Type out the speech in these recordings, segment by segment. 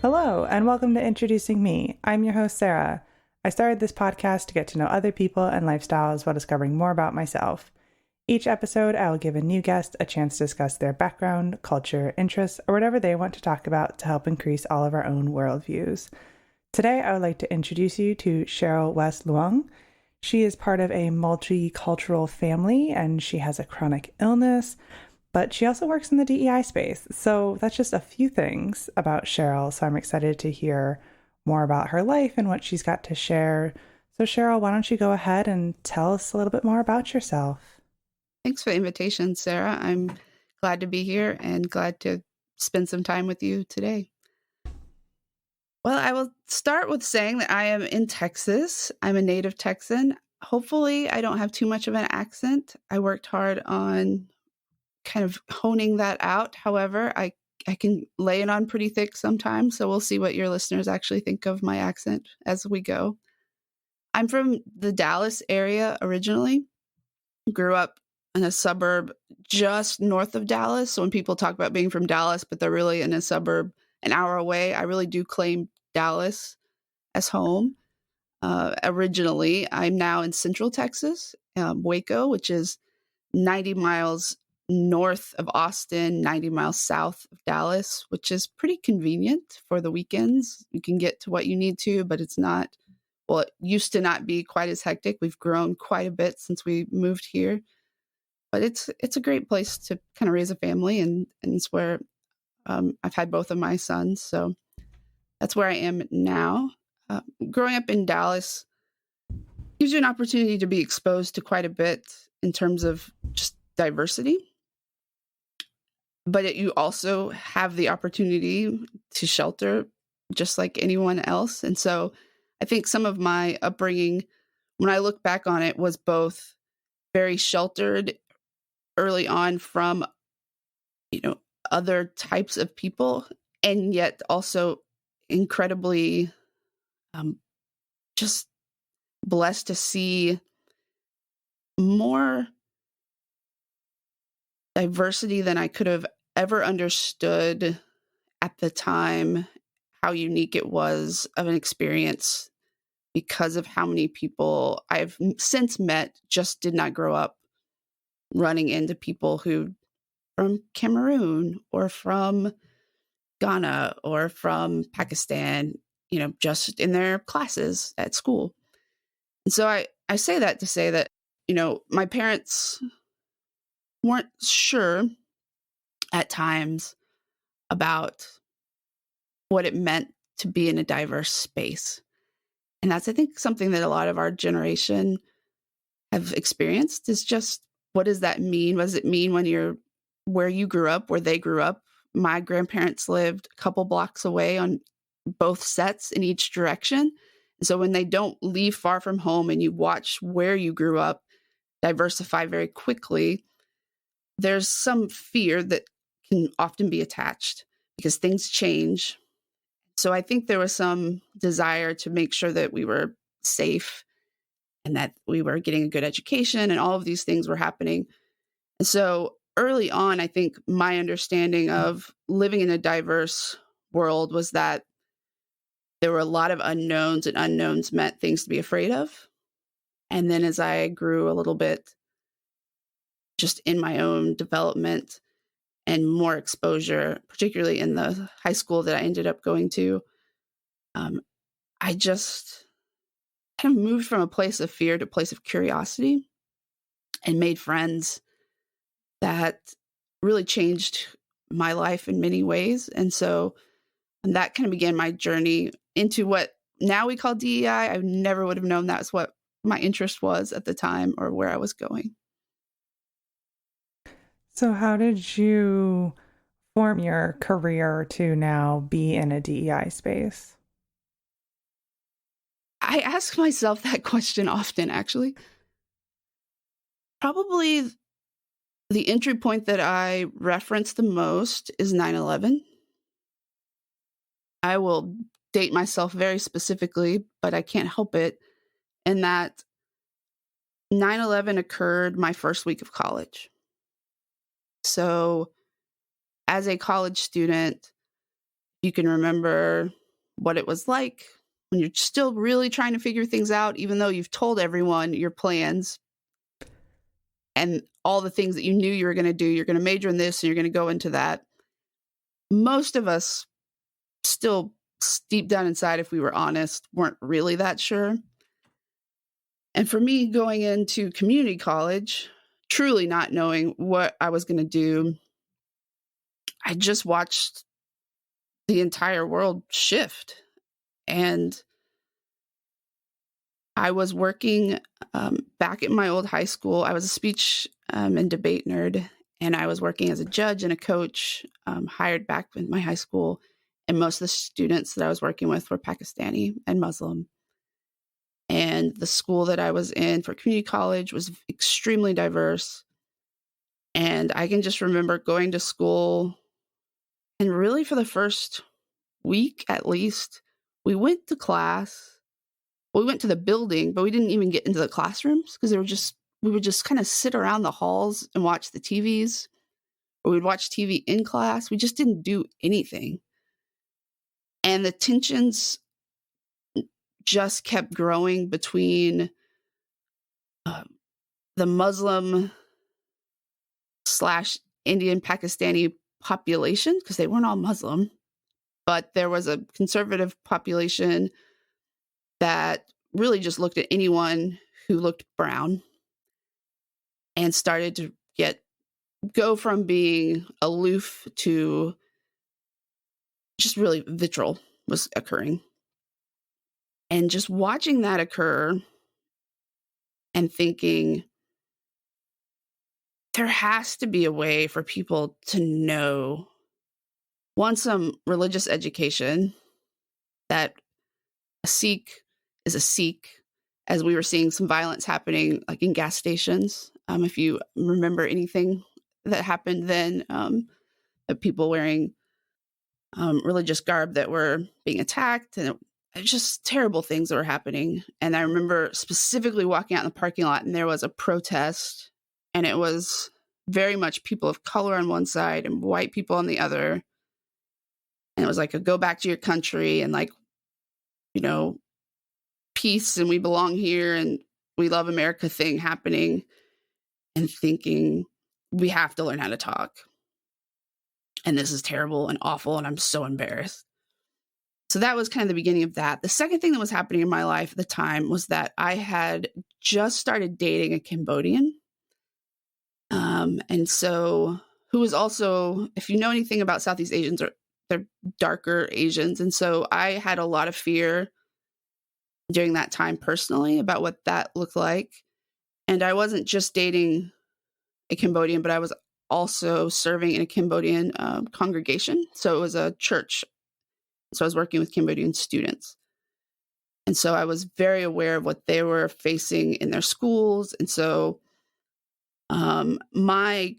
Hello, and welcome to Introducing Me. I'm your host, Sarah. I started this podcast to get to know other people and lifestyles while discovering more about myself. Each episode, I will give a new guest a chance to discuss their background, culture, interests, or whatever they want to talk about to help increase all of our own worldviews. Today, I would like to introduce you to Sharyl West Loeung. She is part of a multicultural family, and she has a chronic illness, but she also works in the DEI space. So that's just a few things about Sharyl. So I'm excited to hear more about her life and what she's got to share. So Sharyl, why don't you go ahead and tell us a little bit more about yourself? Thanks for the invitation, Sarah. I'm glad to be here and glad to spend some time with you today. Well, I will start with saying that I am in Texas. I'm a native Texan. Hopefully, I don't have too much of an accent. I worked hard on kind of honing that out. However, I can lay it on pretty thick sometimes, so we'll see what your listeners actually think of my accent as we go. I'm from the Dallas area originally. Grew up in a suburb just north of Dallas. So when people talk about being from Dallas, but they're really in a suburb an hour away, I really do claim Dallas as home. Originally, I'm now in Central Texas, Waco, which is 90 miles north of Austin, 90 miles south of Dallas, which is pretty convenient for the weekends. You can get to what you need to, but it's not, well, it used to not be quite as hectic. We've grown quite a bit since we moved here. But it's a great place to kind of raise a family, and it's where I've had both of my sons. So that's where I am now. Growing up in Dallas gives you an opportunity to be exposed to quite a bit in terms of just diversity. But you also have the opportunity to shelter just like anyone else. And so I think some of my upbringing, when I look back on it, was both very sheltered early on from, other types of people, and yet also incredibly just blessed to see more diversity than I could have ever understood at the time, how unique it was of an experience because of how many people I've since met just did not grow up running into people who from Cameroon or from Ghana or from Pakistan, just in their classes at school. And so I say that to say that, my parents weren't sure at times about what it meant to be in a diverse space. And that's, I think, something that a lot of our generation have experienced is just, what does that mean? What does it mean when you're where you grew up, where they grew up? My grandparents lived a couple blocks away on both sets in each direction. And so when they don't leave far from home and you watch where you grew up diversify very quickly, there's some fear that can often be attached because things change. So I think there was some desire to make sure that we were safe and that we were getting a good education and all of these things were happening. And so early on, I think my understanding of living in a diverse world was that there were a lot of unknowns, and unknowns meant things to be afraid of. And then as I grew a little bit just in my own development and more exposure, particularly in the high school that I ended up going to, I just kind of moved from a place of fear to a place of curiosity and made friends that really changed my life in many ways. And so that kind of began my journey into what now we call DEI. I never would have known that's what my interest was at the time or where I was going. So how did you form your career to now be in a DEI space? I ask myself that question often, actually. Probably the entry point that I reference the most is 9/11. I will date myself very specifically, but I can't help it, in that 9/11 occurred my first week of college. So as a college student, You can remember what it was like when you're still really trying to figure things out, even though you've told everyone your plans and all the things that you knew you were going to do. You're going to major in this and you're going to go into that. Most of us still, deep down inside, if we were honest, weren't really that sure. And for me, going into community college, truly not knowing what I was going to do, I just watched the entire world shift. And I was working back at my old high school. I was a speech and debate nerd, and I was working as a judge and a coach, hired back in my high school. And most of the students that I was working with were Pakistani and Muslim. And the school that I was in for community college was extremely diverse. And I can just remember going to school, and really for the first week at least, we went to class. We went to the building, but we didn't even get into the classrooms because we would just kind of sit around the halls and watch the TVs, or we'd watch TV in class. We just didn't do anything. And the tensions just kept growing between the Muslim / Indian Pakistani population, because they weren't all Muslim, but there was a conservative population that really just looked at anyone who looked brown and started to go from being aloof to just really vitriol was occurring. And just watching that occur and thinking, there has to be a way for people to know, one, some religious education, that a Sikh is a Sikh, as we were seeing some violence happening like in gas stations. If you remember anything that happened then, of people wearing religious garb that were being attacked, and just terrible things that were happening. And I remember specifically walking out in the parking lot, and there was a protest, and it was very much people of color on one side and white people on the other. And it was like a go back to your country and like, peace and we belong here and we love America thing happening, and thinking, we have to learn how to talk. And this is terrible and awful, and I'm so embarrassed. So that was kind of the beginning of that. The second thing that was happening in my life at the time was that I had just started dating a Cambodian. And so, who was also, if you know anything about Southeast Asians, they're darker Asians. And so I had a lot of fear during that time personally about what that looked like. And I wasn't just dating a Cambodian, but I was also serving in a Cambodian congregation. So it was a church. So I was working with Cambodian students. And so I was very aware of what they were facing in their schools. And so my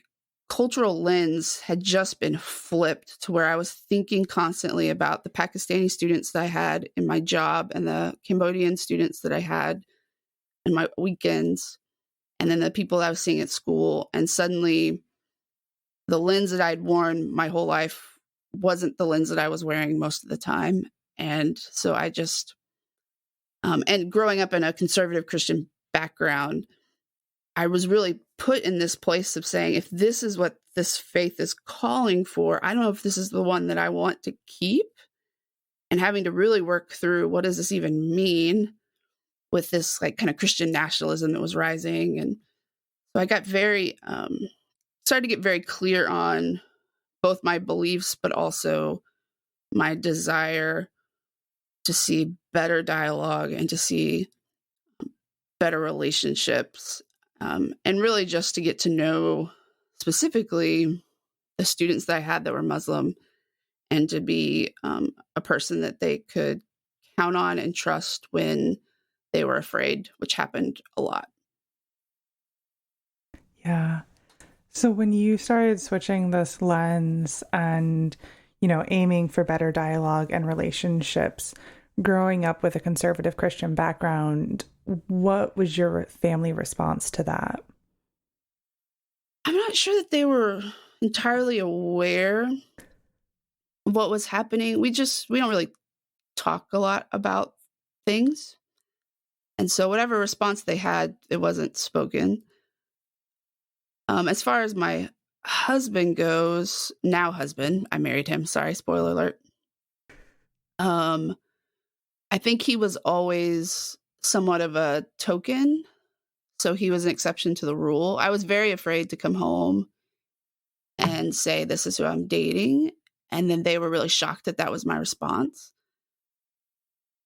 cultural lens had just been flipped to where I was thinking constantly about the Pakistani students that I had in my job and the Cambodian students that I had in my weekends, and then the people that I was seeing at school. And suddenly the lens that I'd worn my whole life wasn't the lens that I was wearing most of the time. And so I just, and growing up in a conservative Christian background, I was really put in this place of saying, if this is what this faith is calling for, I don't know if this is the one that I want to keep, and having to really work through, what does this even mean with this like kind of Christian nationalism that was rising. And so I got started to get very clear on both my beliefs, but also my desire to see better dialogue and to see better relationships. And really just to get to know specifically the students that I had that were Muslim, and to be a person that they could count on and trust when they were afraid, which happened a lot. Yeah. So when you started switching this lens and, aiming for better dialogue and relationships, growing up with a conservative Christian background, what was your family response to that? I'm not sure that they were entirely aware what was happening. We don't really talk a lot about things. And so whatever response they had, it wasn't spoken. As far as my husband goes, now husband, I married him. Sorry, spoiler alert. I think he was always somewhat of a token. So he was an exception to the rule. I was very afraid to come home and say, this is who I'm dating. And then they were really shocked that was my response.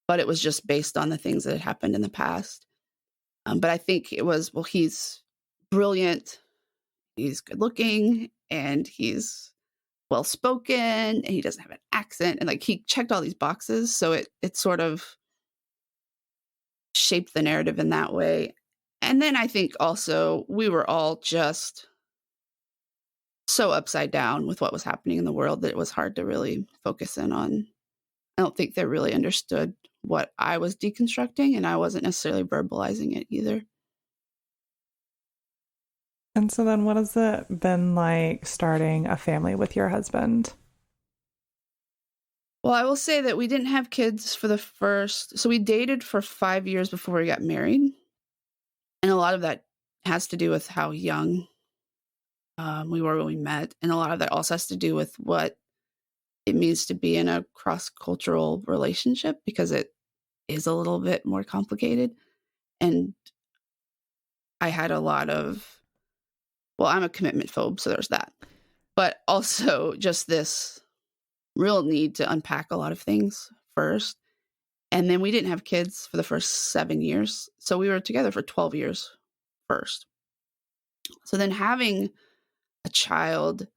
But it was just based on the things that had happened in the past. But I think it was, well, he's brilliant, he's good looking, and he's well spoken, and he doesn't have an accent. And like he checked all these boxes. So it sort of shaped the narrative in that way. And then I think also we were all just so upside down with what was happening in the world that it was hard to really focus in on. I don't think they really understood what I was deconstructing, and I wasn't necessarily verbalizing it either. And so then what has it been like starting a family with your husband? Well, I will say that we didn't have kids so we dated for 5 years before we got married. And a lot of that has to do with how young we were when we met. And a lot of that also has to do with what it means to be in a cross-cultural relationship, because it is a little bit more complicated. And I had a lot of, well, I'm a commitment phobe, so there's that. But also just this real need to unpack a lot of things first. And then we didn't have kids for the first 7 years. So we were together for 12 years first. So then having a child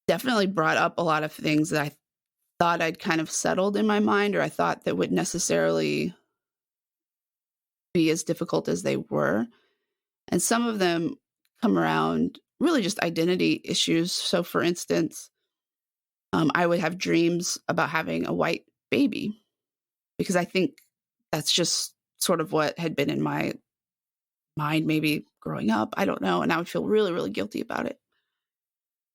definitely brought up a lot of things that I thought I'd kind of settled in my mind, or I thought that would necessarily be as difficult as they were. And some of them come around really just identity issues. So for instance, I would have dreams about having a white baby, because I think that's just sort of what had been in my mind, maybe growing up. I don't know. And I would feel really, really guilty about it.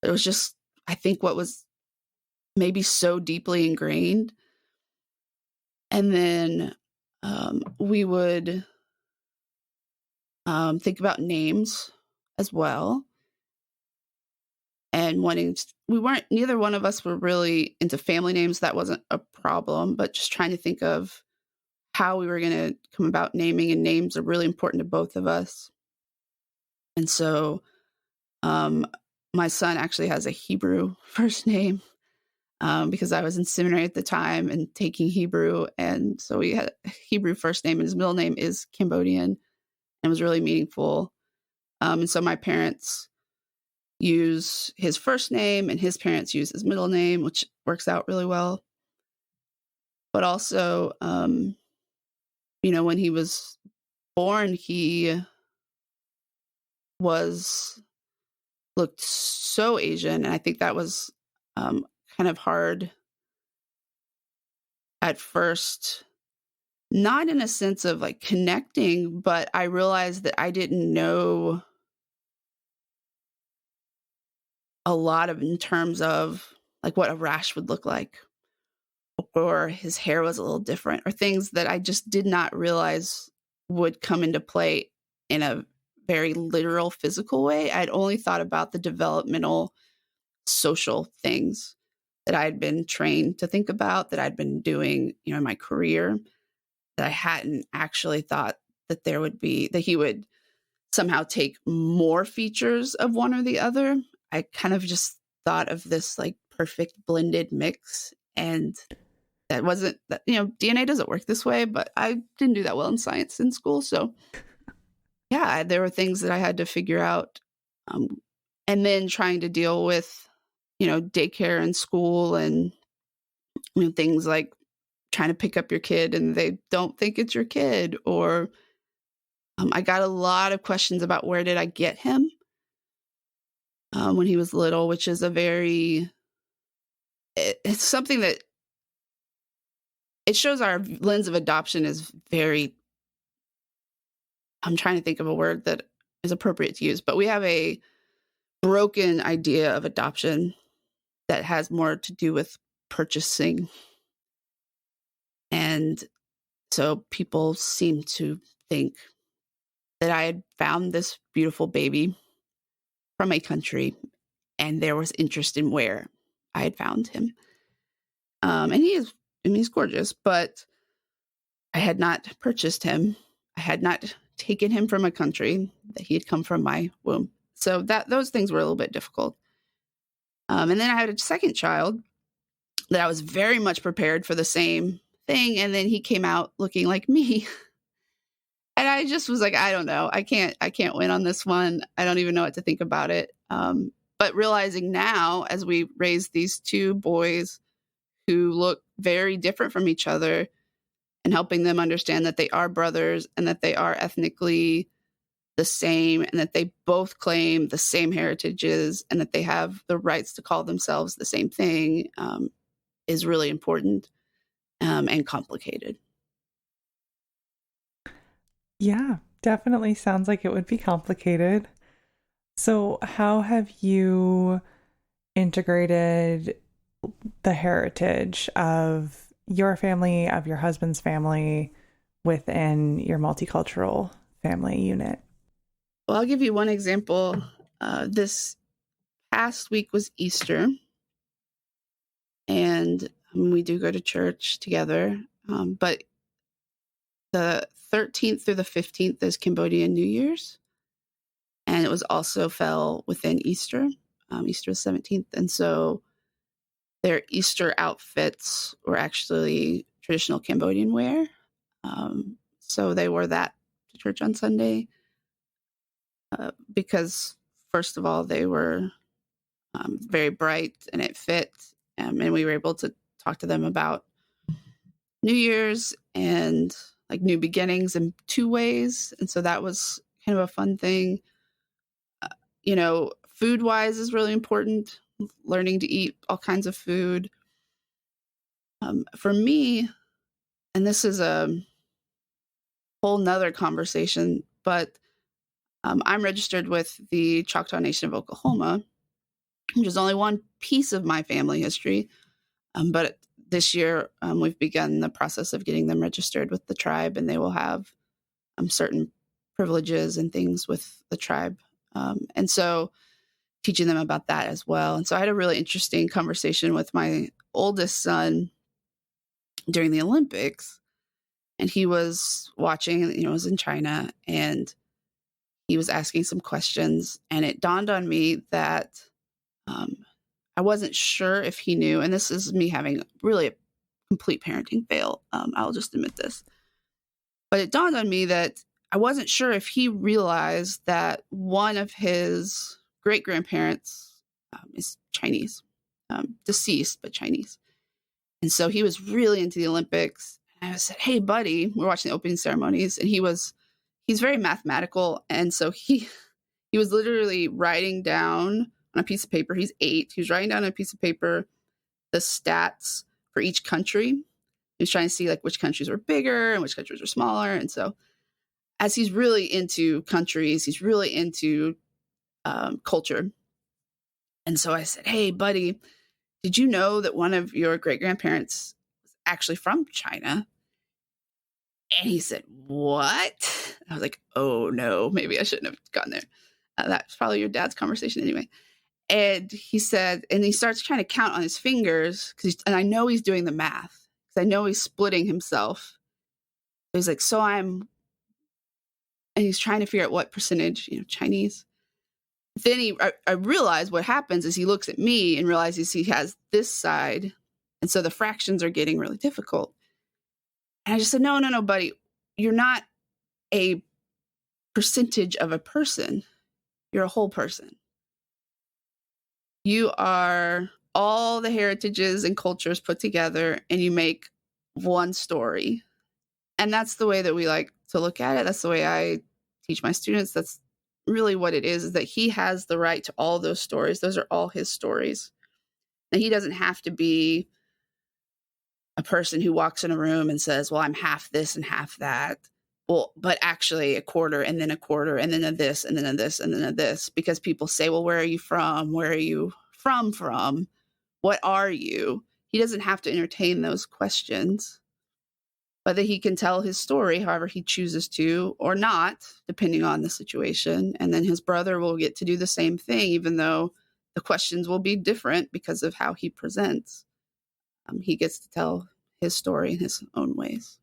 It was just, I think, what was maybe so deeply ingrained. And then we would think about names as well. And neither one of us were really into family names. That wasn't a problem, but just trying to think of how we were going to come about naming, and names are really important to both of us. And so my son actually has a Hebrew first name because I was in seminary at the time and taking Hebrew. And so he had a Hebrew first name, and his middle name is Cambodian, and it was really meaningful. And so my parents use his first name, and his parents use his middle name, which works out really well. But also, when he was born, he looked so Asian. And I think that was kind of hard at first, not in a sense of like connecting, but I realized that I didn't know a lot in terms of like what a rash would look like, or his hair was a little different, or things that I just did not realize would come into play in a very literal physical way. I'd only thought about the developmental social things that I had been trained to think about, that I'd been doing, in my career, that I hadn't actually thought that that he would somehow take more features of one or the other. I kind of just thought of this like perfect blended mix, and that wasn't that, DNA doesn't work this way, but I didn't do that well in science in school. So yeah, there were things that I had to figure out. And then trying to deal with, daycare and school, and things like trying to pick up your kid and they don't think it's your kid, or I got a lot of questions about where did I get him when he was little, which is it's something that it shows our lens of adoption is very, I'm trying to think of a word that is appropriate to use, but we have a broken idea of adoption that has more to do with purchasing. And so people seem to think that I had found this beautiful baby from a country, and there was interest in where I had found him. And he's gorgeous, but I had not purchased him. I had not taken him from a country that he had come from my womb. So those things were a little bit difficult. And then I had a second child that I was very much prepared for the same thing. And then he came out looking like me. And I just was like, I don't know. I can't win on this one. I don't even know what to think about it. But realizing now, as we raise these two boys who look very different from each other, and helping them understand that they are brothers and that they are ethnically the same and that they both claim the same heritages and that they have the rights to call themselves the same thing, is really important and complicated. Yeah, definitely sounds like it would be complicated. So how have you integrated the heritage of your family, of your husband's family, within your multicultural family unit? Well, I'll give you one example. This past week was Easter, and we do go to church together. But the 13th through the 15th is Cambodian New Year's, and it was also fell within Easter. Easter is 17th, and so their Easter outfits were actually traditional Cambodian wear. So they wore that to church on Sunday because, first of all, they were very bright and it fit. And we were able to talk to them about New Year's and like new beginnings in two ways. And so that was kind of a fun thing. Food wise is really important, learning to eat all kinds of food. For me, and this is a whole nother conversation, but I'm registered with the Choctaw Nation of Oklahoma, which is only one piece of my family history. But this year, we've begun the process of getting them registered with the tribe, and they will have certain privileges and things with the tribe. And so teaching them about that as well. And so I had a really interesting conversation with my oldest son during the Olympics, and he was watching, it was in China, and he was asking some questions, and it dawned on me that I wasn't sure if he knew, and this is me having really a complete parenting fail. I'll just admit this. But it dawned on me that I wasn't sure if he realized that one of his great-grandparents is Chinese, deceased, but Chinese. And so he was really into the Olympics. And I said, hey, buddy, we're watching the opening ceremonies. And he's very mathematical. And so he was literally writing down on a piece of paper. He's 8. He was writing down on a piece of paper the stats for each country. He was trying to see like which countries were bigger and which countries were smaller. And so as he's really into countries, he's really into culture. And so I said, hey, buddy, did you know that one of your great-grandparents was actually from China? And he said, what? I was like, oh, no, maybe I shouldn't have gone there. That's probably your dad's conversation anyway. And he said, and he starts trying to count on his fingers, and I know he's doing the math, because I know he's splitting himself. He's like, and he's trying to figure out what percentage, Chinese. Then I realize what happens is he looks at me and realizes he has this side. And so the fractions are getting really difficult. And I just said, no, buddy, you're not a percentage of a person. You're a whole person. You are all the heritages and cultures put together, and you make one story. And that's the way that we like to look at it. That's the way I teach my students. That's really what it is that he has the right to all those stories. Those are all his stories. And he doesn't have to be a person who walks in a room and says, well, I'm half this and half that. Well, but actually a quarter and then a quarter and then a this and then a this and then a this, because people say, well, where are you from? Where are you from? what are you? He doesn't have to entertain those questions, but that he can tell his story however he chooses to or not, depending on the situation. And then his brother will get to do the same thing, even though the questions will be different because of how he presents. He gets to tell his story in his own ways.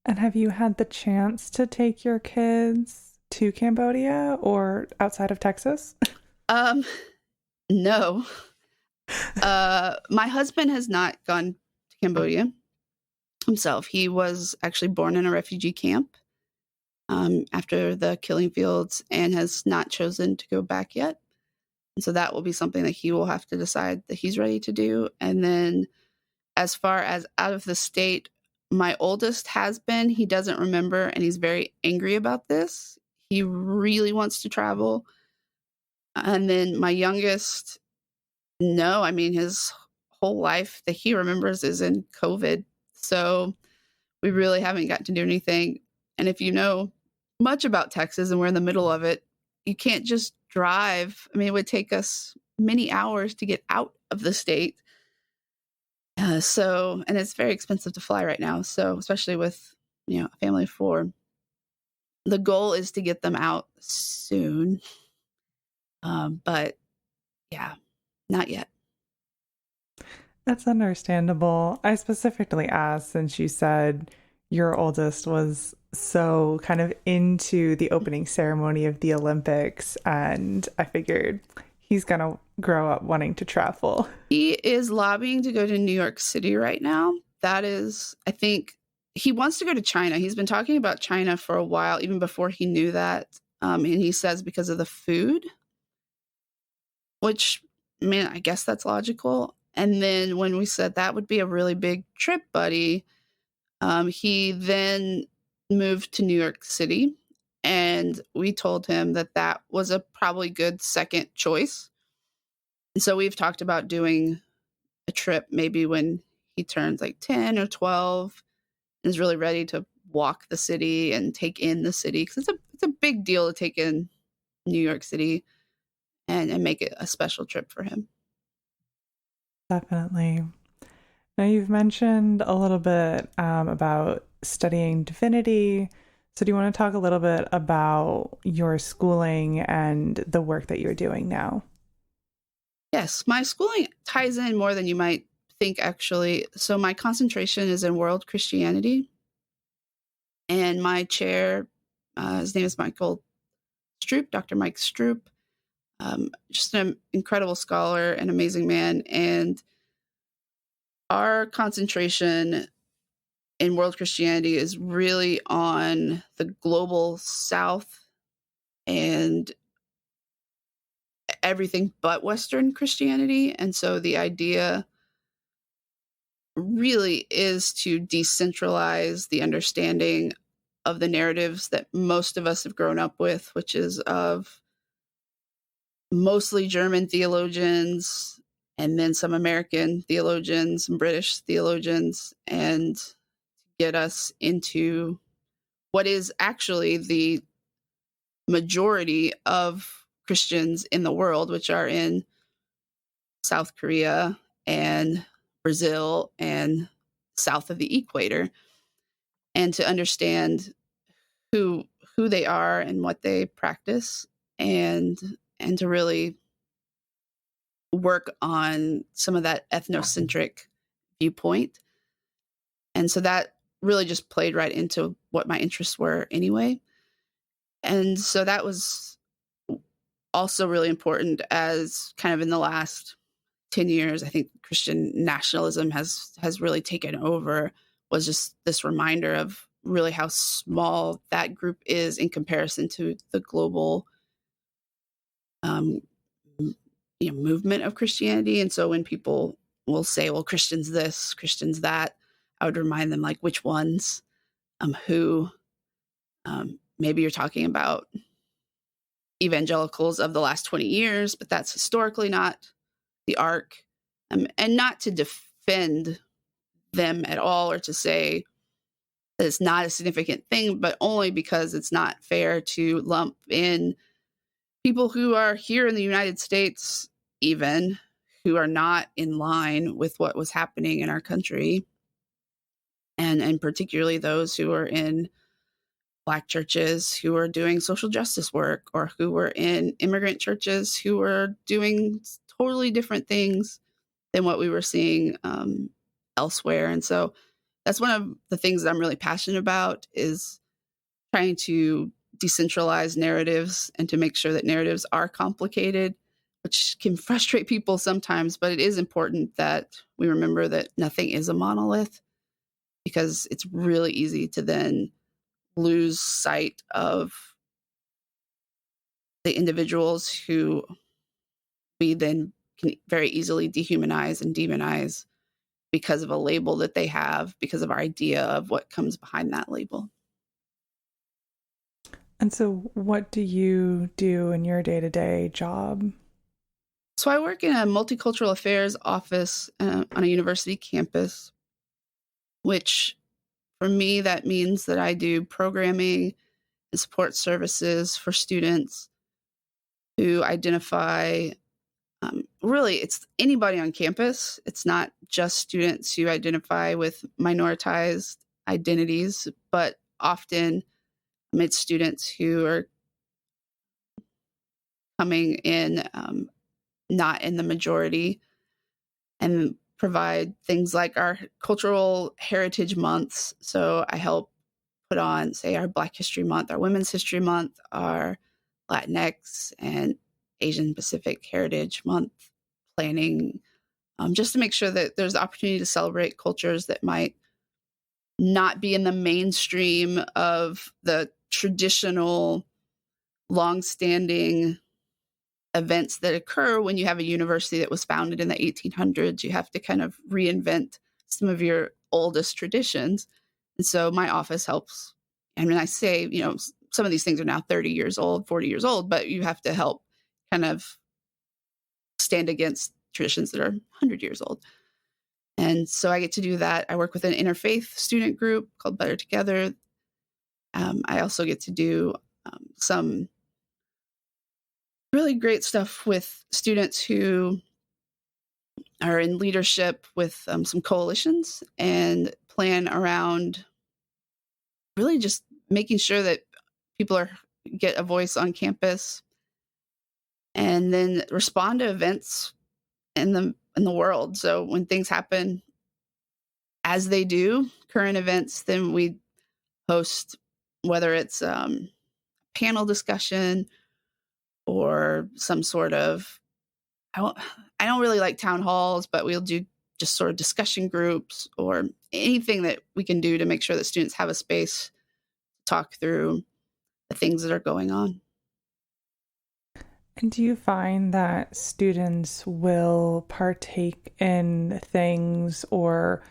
And have you had the chance to take your kids to Cambodia or outside of Texas? No. My husband has not gone to Cambodia himself. He was actually born in a refugee camp after the killing fields and has not chosen to go back yet. And so that will be something that he will have to decide that he's ready to do. And then as far as out of the state, my oldest has been. He doesn't remember, and he's very angry about this. He really wants to travel. And then my youngest, no, I mean, his whole life that he remembers is in COVID. So we really haven't gotten to do anything. And if you know much about Texas and we're in the middle of it, you can't just drive. I mean, it would take us many hours to get out of the state. And it's very expensive to fly right now. So especially with, a family of 4, the goal is to get them out soon. But yeah, not yet. That's understandable. I specifically asked since you said your oldest was so kind of into the opening ceremony of the Olympics, and I figured he's going to grow up wanting to travel. He is lobbying to go to New York City right now. That is, I think, he wants to go to China. He's been talking about China for a while, even before he knew that. And he says because of the food, which, I mean, I guess that's logical. And then when we said that would be a really big trip, buddy, he then moved to New York City. And we told him that that was a probably good second choice. And so we've talked about doing a trip maybe when he turns like 10 or 12 and is really ready to walk the city and take in the city. Because it's a big deal to take in New York City and make it a special trip for him. Definitely. Now, you've mentioned a little bit about studying divinity. So do you want to talk a little bit about your schooling and the work that you're doing now? Yes, my schooling ties in more than you might think, actually. So my concentration is in world Christianity. And my chair, his name is Michael Stroop, Dr. Mike Stroop, just an incredible scholar, an amazing man. And our concentration in world Christianity is really on the global South and everything but Western Christianity. And so the idea really is to decentralize the understanding of the narratives that most of us have grown up with, which is of mostly German theologians and then some American theologians and British theologians, and get us into what is actually the majority of Christians in the world, which are in South Korea and Brazil and south of the equator, and to understand who they are and what they practice, and to really work on some of that ethnocentric viewpoint. And so that really just played right into what my interests were anyway. And so that was also really important, as kind of in the last 10 years, I think Christian nationalism has really taken over, was just this reminder of really how small that group is in comparison to the global movement of Christianity. And so when people will say, well, Christians this, Christians that, I would remind them, like, which ones, who, maybe you're talking about evangelicals of the last 20 years, but that's historically not the arc, and not to defend them at all or to say that it's not a significant thing, but only because it's not fair to lump in people who are here in the United States, even, who are not in line with what was happening in our country, and particularly those who are in Black churches who are doing social justice work, or who were in immigrant churches who were doing totally different things than what we were seeing elsewhere. And so that's one of the things that I'm really passionate about, is trying to decentralize narratives and to make sure that narratives are complicated, which can frustrate people sometimes. But it is important that we remember that nothing is a monolith, because it's really easy to then lose sight of the individuals who we then can very easily dehumanize and demonize because of a label that they have, because of our idea of what comes behind that label. And so what do you do in your day-to-day job? So I work in a multicultural affairs office on a university campus, which for me, that means that I do programming and support services for students who identify, really, it's anybody on campus. It's not just students who identify with minoritized identities, but often it's students who are coming in not in the majority, and provide things like our cultural heritage months. So I help put on, say, our Black History Month, our Women's History Month, our Latinx and Asian Pacific Heritage Month planning, just to make sure that there's opportunity to celebrate cultures that might not be in the mainstream of the traditional, longstanding events that occur when you have a university that was founded in the 1800s. You have to kind of reinvent some of your oldest traditions. And so my office helps. I mean, I say, some of these things are now 30 years old, 40 years old, but you have to help kind of stand against traditions that are 100 years old. And so I get to do that. I work with an interfaith student group called Better Together. I also get to do some really great stuff with students who are in leadership with some coalitions, and plan around really just making sure that people get a voice on campus, and then respond to events in the world. So when things happen, as they do, current events, then we host, whether it's panel discussion or some sort of, I don't really like town halls, but we'll do just sort of discussion groups, or anything that we can do to make sure that students have a space to talk through the things that are going on. And do you find that students will partake in things or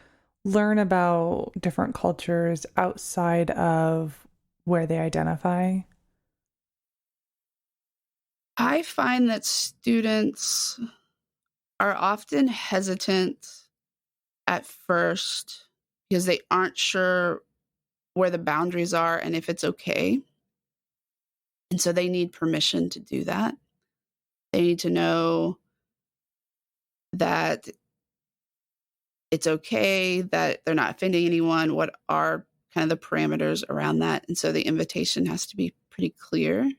learn about different cultures outside of where they identify? I find that students are often hesitant at first because they aren't sure where the boundaries are and if it's okay. And so they need permission to do that. They need to know that it's okay, that they're not offending anyone, what are kind of the parameters around that. And so the invitation has to be pretty clear.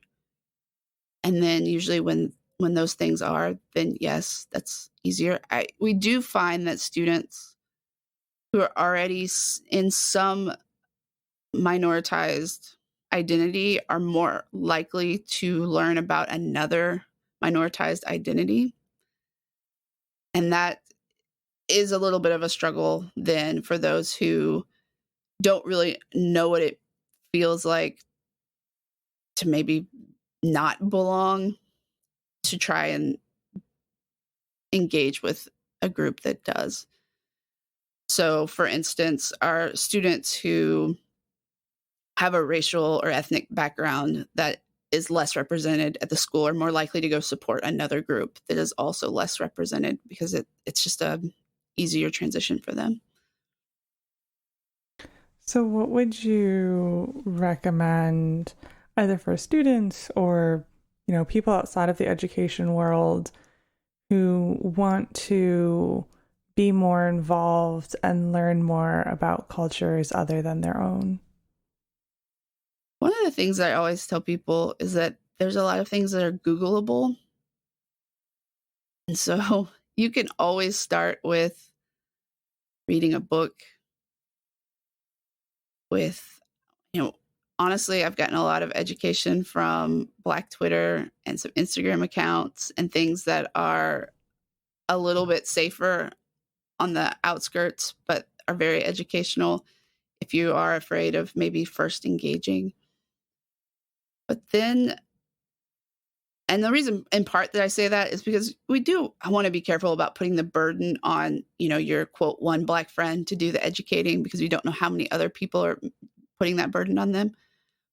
And then usually when those things are, then yes, that's easier. We do find that students who are already in some minoritized identity are more likely to learn about another minoritized identity. And that is a little bit of a struggle then for those who don't really know what it feels like to maybe not belong, to try and engage with a group that does. So, for instance, our students who have a racial or ethnic background that is less represented at the school are more likely to go support another group that is also less represented, because it's just a easier transition for them. So what would you recommend either for students or, people outside of the education world who want to be more involved and learn more about cultures other than their own? One of the things I always tell people is that there's a lot of things that are Googleable. And so you can always start with reading a book with, honestly, I've gotten a lot of education from Black Twitter and some Instagram accounts and things that are a little bit safer on the outskirts, but are very educational if you are afraid of maybe first engaging. But then, and the reason in part that I say that is because I want to be careful about putting the burden on, your quote, one Black friend to do the educating, because we don't know how many other people are putting that burden on them.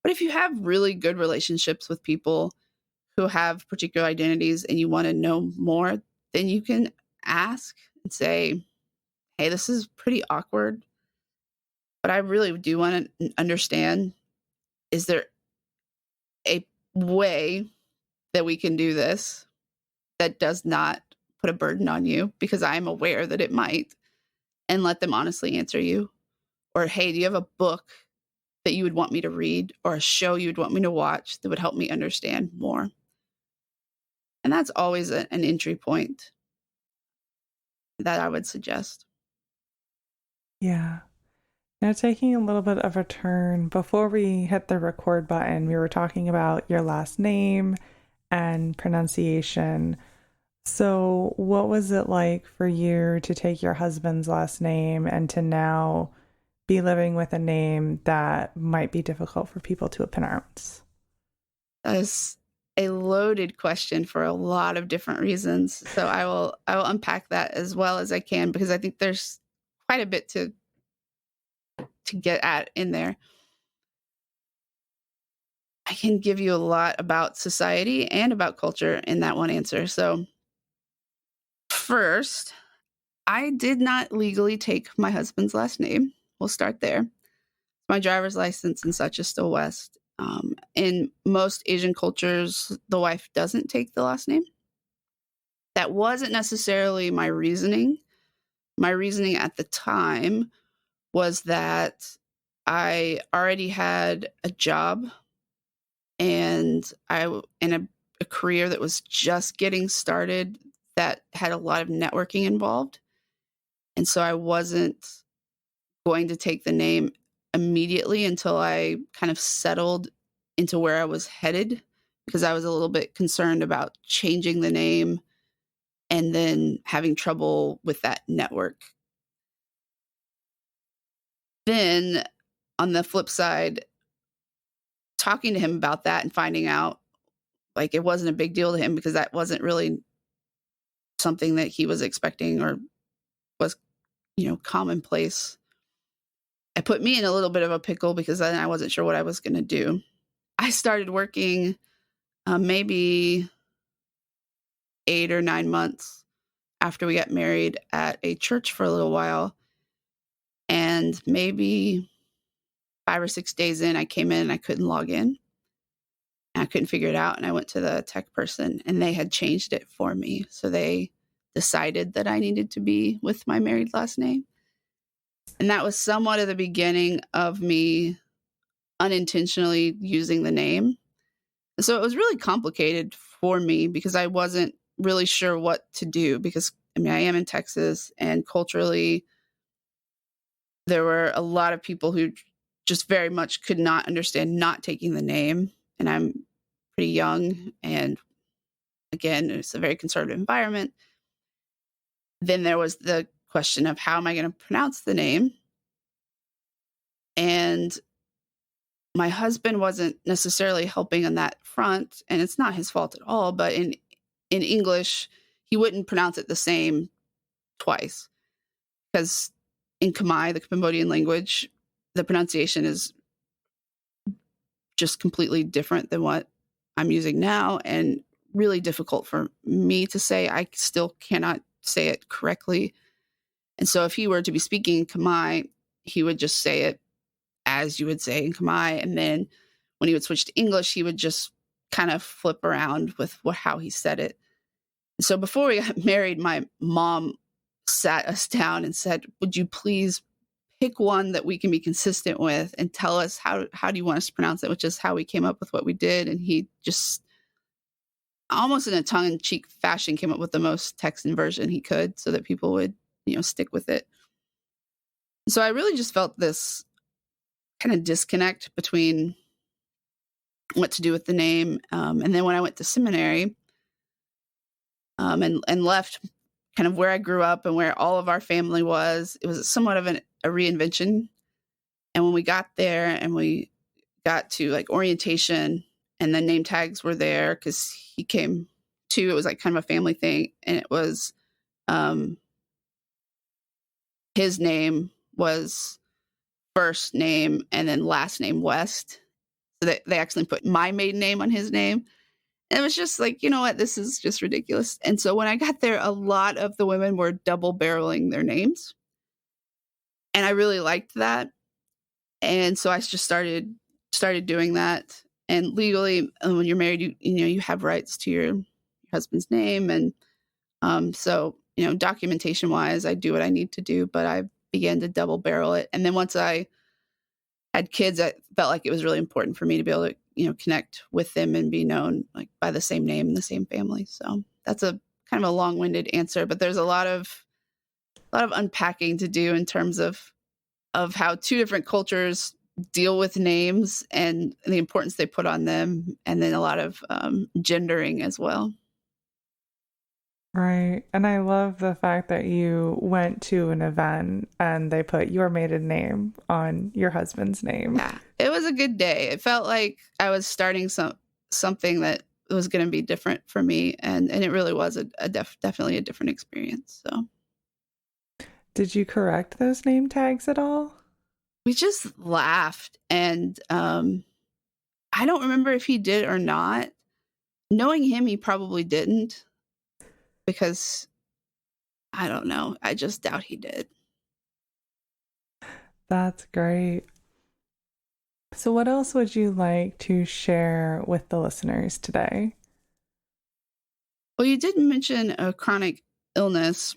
But if you have really good relationships with people who have particular identities and you want to know more, then you can ask and say, hey, this is pretty awkward, but I really do want to understand, is there a way that we can do this that does not put a burden on you? Because I'm aware that it might. And let them honestly answer you. Or, hey, do you have a book that you would want me to read, or a show you would want me to watch that would help me understand more? And that's always an entry point that I would suggest. Yeah. Now, taking a little bit of a turn, before we hit the record button, we were talking about your last name and pronunciation. So, what was it like for you to take your husband's last name and to now be living with a name that might be difficult for people to pronounce? That is a loaded question for a lot of different reasons. So I will unpack that as well as I can, because I think there's quite a bit to get at in there. I can give you a lot about society and about culture in that one answer. So first, I did not legally take my husband's last name. We'll start there. My driver's license and such is still West. In most Asian cultures, the wife doesn't take the last name. That wasn't necessarily my reasoning. My reasoning at the time was that I already had a job and in a career that was just getting started, that had a lot of networking involved. And so I wasn't going to take the name immediately until I kind of settled into where I was headed, because I was a little bit concerned about changing the name and then having trouble with that network. Then on the flip side, talking to him about that and finding out like it wasn't a big deal to him, because that wasn't really something that he was expecting or was, commonplace. It put me in a little bit of a pickle, because then I wasn't sure what I was going to do. I started working maybe 8 or 9 months after we got married at a church for a little while. And maybe 5 or 6 days in, I came in and I couldn't log in. And I couldn't figure it out. And I went to the tech person and they had changed it for me. So they decided that I needed to be with my married last name. And that was somewhat of the beginning of me unintentionally using the name. And so it was really complicated for me, because I wasn't really sure what to do, because I am in Texas, and culturally there were a lot of people who just very much could not understand not taking the name. And I'm pretty young, and again, it's a very conservative environment. Then there was the question of, how am I going to pronounce the name? And my husband wasn't necessarily helping on that front, and it's not his fault at all, but in English, he wouldn't pronounce it the same twice, because in Khmer, the Cambodian language, the pronunciation is just completely different than what I'm using now, and really difficult for me to say. I still cannot say it correctly. And so if he were to be speaking in Khmer, he would just say it as you would say in Khmer. And then when he would switch to English, he would just kind of flip around with how he said it. So before we got married, my mom sat us down and said, would you please pick one that we can be consistent with and tell us how do you want us to pronounce it, which is how we came up with what we did. And he just almost in a tongue-in-cheek fashion came up with the most Texan version he could so that people would, stick with it. So I really just felt this kind of disconnect between what to do with the name. And then when I went to seminary and left kind of where I grew up and where all of our family was, it was somewhat of a reinvention. And when we got there and we got to like orientation and the name tags were there because he came too, it was like kind of a family thing. And it was, his name was first name and then last name West. So they actually put my maiden name on his name. And it was just like, you know what, this is just ridiculous. And so when I got there, a lot of the women were double barreling their names. And I really liked that. And so I just started doing that. And legally, when you're married, you have rights to your husband's name. And so, documentation wise, I do what I need to do, but I began to double barrel it. And then once I had kids, I felt like it was really important for me to be able to, connect with them and be known like by the same name and the same family. So that's a kind of a long-winded answer, but there's a lot of unpacking to do in terms of how two different cultures deal with names and the importance they put on them, and then a lot of gendering as well. Right. And I love the fact that you went to an event and they put your maiden name on your husband's name. Yeah, it was a good day. It felt like I was starting something that was going to be different for me, and it really was definitely a different experience. So, did you correct those name tags at all? We just laughed, and I don't remember if he did or not. Knowing him, he probably didn't, because I don't know. I just doubt he did. That's great. So what else would you like to share with the listeners today? Well, you did mention a chronic illness.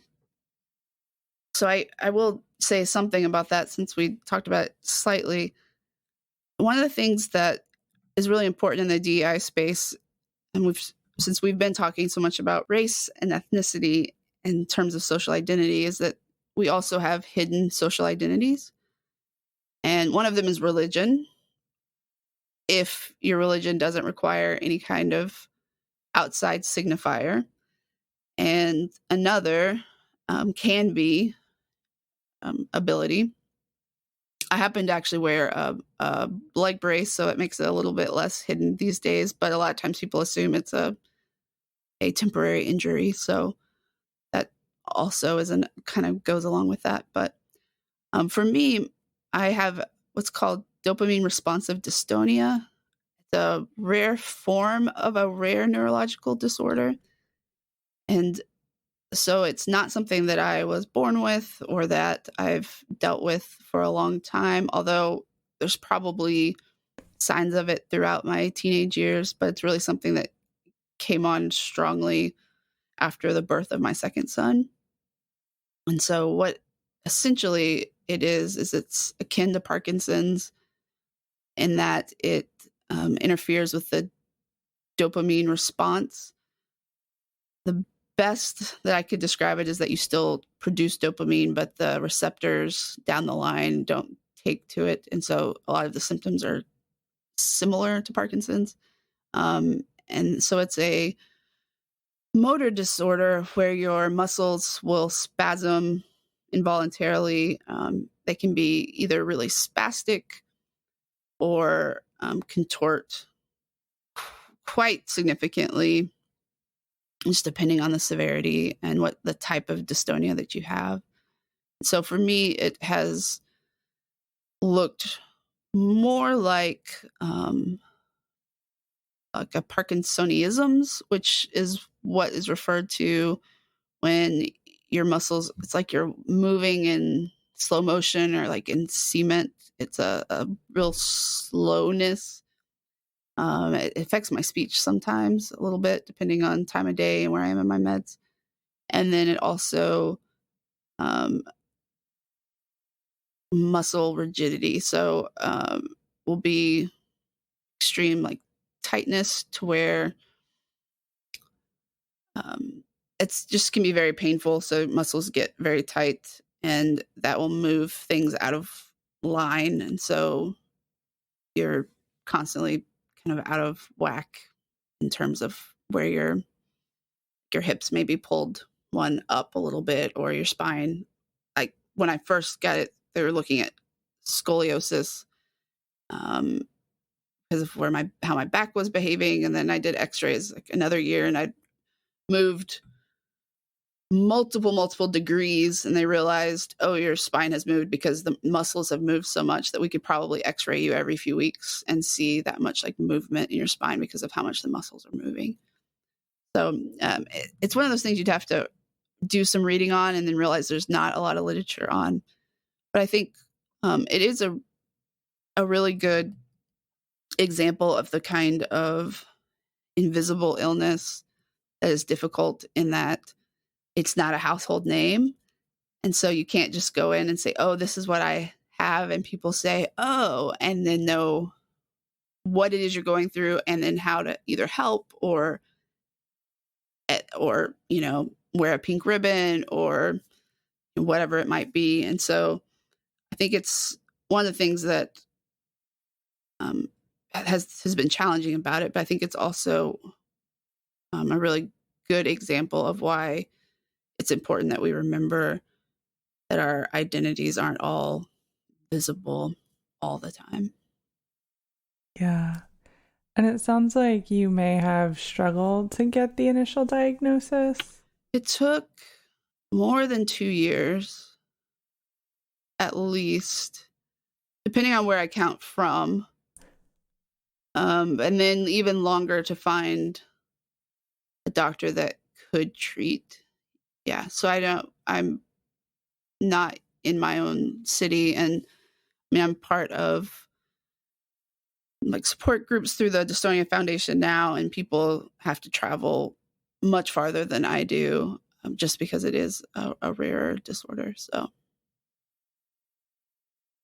So I will say something about that since we talked about it slightly. One of the things that is really important in the DEI space, and since we've been talking so much about race and ethnicity in terms of social identity, is that we also have hidden social identities. And one of them is religion. If your religion doesn't require any kind of outside signifier. And another can be ability. I happen to actually wear a leg brace, so it makes it a little bit less hidden these days. But a lot of times people assume it's a temporary injury, so that also kind of goes along with that. But for me, I have what's called dopamine responsive dystonia. It's a rare form of a rare neurological disorder, and so it's not something that I was born with or that I've dealt with for a long time, although there's probably signs of it throughout my teenage years, but it's really something that came on strongly after the birth of my second son. And so what essentially it is it's akin to Parkinson's in that it interferes with the dopamine response. The best that I could describe it is that you still produce dopamine, but the receptors down the line don't take to it. And so a lot of the symptoms are similar to Parkinson's. And so it's a motor disorder where your muscles will spasm involuntarily. They can be either really spastic or contort quite significantly, just depending on the severity and what the type of dystonia that you have. So for me, it has looked more like a Parkinsonisms, which is what is referred to when your muscles, it's like you're moving in slow motion or like in cement. It's a real slowness It affects my speech sometimes a little bit, depending on time of day and where I am in my meds. And then it also muscle rigidity. So will be extreme like tightness to where it's just can be very painful. So muscles get very tight and that will move things out of line. And so you're constantly kind of out of whack in terms of where your hips may be pulled one up a little bit or your spine. Like when I first got it, they were looking at scoliosis because of how my back was behaving. And then I did x-rays like another year and I moved multiple degrees and they realized, oh, your spine has moved because the muscles have moved so much that we could probably x-ray you every few weeks and see that much like movement in your spine because of how much the muscles are moving. So it's one of those things you'd have to do some reading on and then realize there's not a lot of literature on. But I think it is a really good example of the kind of invisible illness that is difficult in that it's not a household name. And so you can't just go in and say, oh, this is what I have. And people say, oh, and then know what it is you're going through and then how to either help or, you know, wear a pink ribbon or whatever it might be. And so I think it's one of the things that has been challenging about it. But I think it's also a really good example of why it's important that we remember that our identities aren't all visible all the time. Yeah. And it sounds like you may have struggled to get the initial diagnosis. It took more than 2 years, at least, depending on where I count from. And then even longer to find a doctor that could treat. Yeah. So I'm not in my own city. And I mean, I'm part of like support groups through the Dystonia Foundation now, and people have to travel much farther than I do just because it is a rare disorder. So.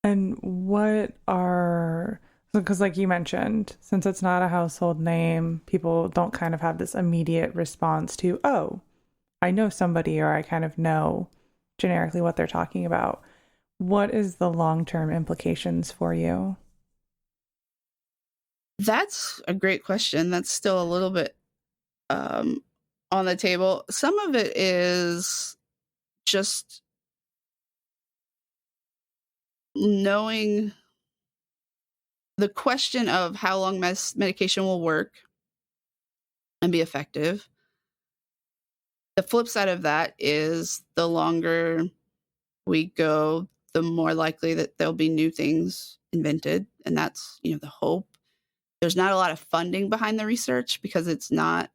And because like you mentioned, since it's not a household name, people don't kind of have this immediate response to, oh, I know somebody or I kind of know generically what they're talking about. What is the long-term implications for you? That's a great question. That's still a little bit on the table. Some of it is just knowing the question of how long medication will work and be effective. The flip side of that is the longer we go, the more likely that there'll be new things invented. And that's, you know, the hope. There's not a lot of funding behind the research because it's not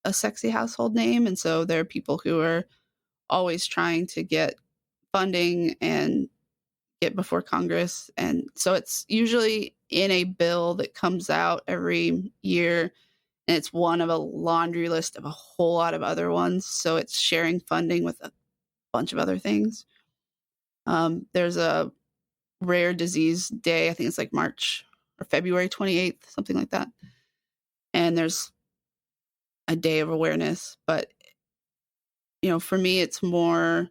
a sexy household name. And so there are people who are always trying to get funding and get before Congress. And so it's usually in a bill that comes out every year. And it's one of a laundry list of a whole lot of other ones. So it's sharing funding with a bunch of other things. There's a rare disease day. I think it's like March or February 28th, something like that. And there's a day of awareness. But, you know, for me, it's more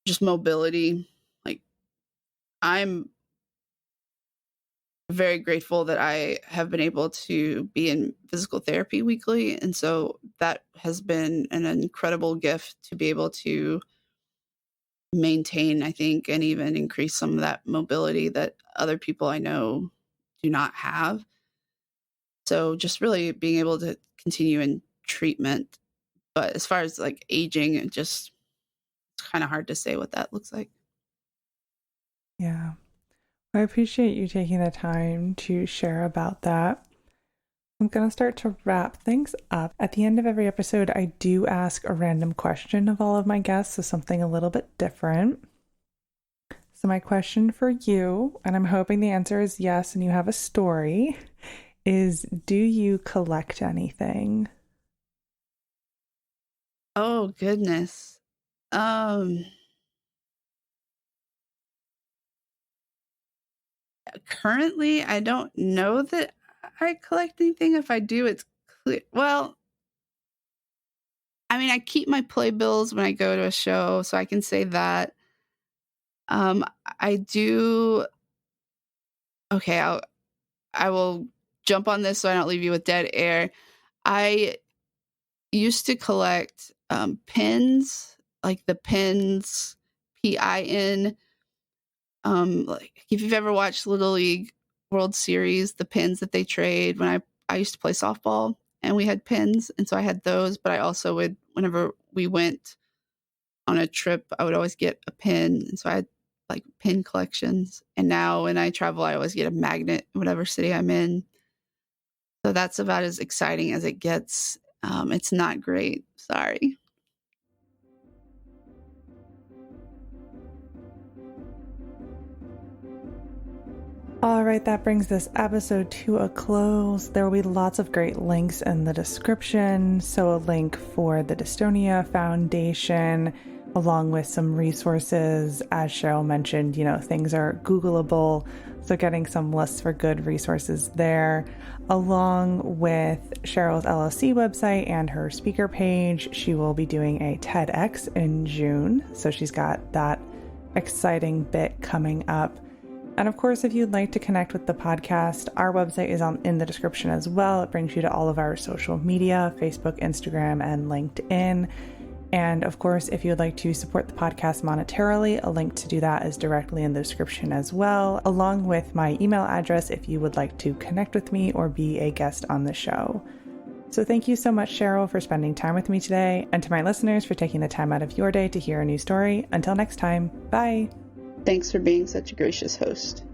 just mobility. Like, I'm very grateful that I have been able to be in physical therapy weekly. And so that has been an incredible gift to be able to maintain, I think, and even increase some of that mobility that other people I know do not have. So just really being able to continue in treatment. But as far as like aging, it's kind of hard to say what that looks like. Yeah. I appreciate you taking the time to share about that. I'm going to start to wrap things up. At the end of every episode, I do ask a random question of all of my guests, so something a little bit different. So my question for you, and I'm hoping the answer is yes and you have a story, is do you collect anything? Oh, goodness. Currently, I don't know that I collect anything. If I do, it's clear. Well, I mean, I keep my playbills when I go to a show, so I can say that. I do. Okay, I will jump on this so I don't leave you with dead air. I used to collect pins, like the pins, PIN. Like if you've ever watched Little League World Series, the pins that they trade when I used to play softball and we had pins, and so I had those, but I also would, whenever we went on a trip, I would always get a pin, and so I had like pin collections. And now when I travel, I always get a magnet in whatever city I'm in. So that's about as exciting as it gets. It's not great. Sorry. All right, that brings this episode to a close. There will be lots of great links in the description. So a link for the Dystonia Foundation, along with some resources. As Sharyl mentioned, things are Googleable. So getting some lists for good resources there, along with Sharyl's LLC website and her speaker page. She will be doing a TEDx in June. So she's got that exciting bit coming up. And of course, if you'd like to connect with the podcast, our website is in the description as well. It brings you to all of our social media, Facebook, Instagram, and LinkedIn. And of course, if you'd like to support the podcast monetarily, a link to do that is directly in the description as well, along with my email address if you would like to connect with me or be a guest on the show. So thank you so much, Sharyl, for spending time with me today, and to my listeners for taking the time out of your day to hear a new story. Until next time, bye! Thanks for being such a gracious host.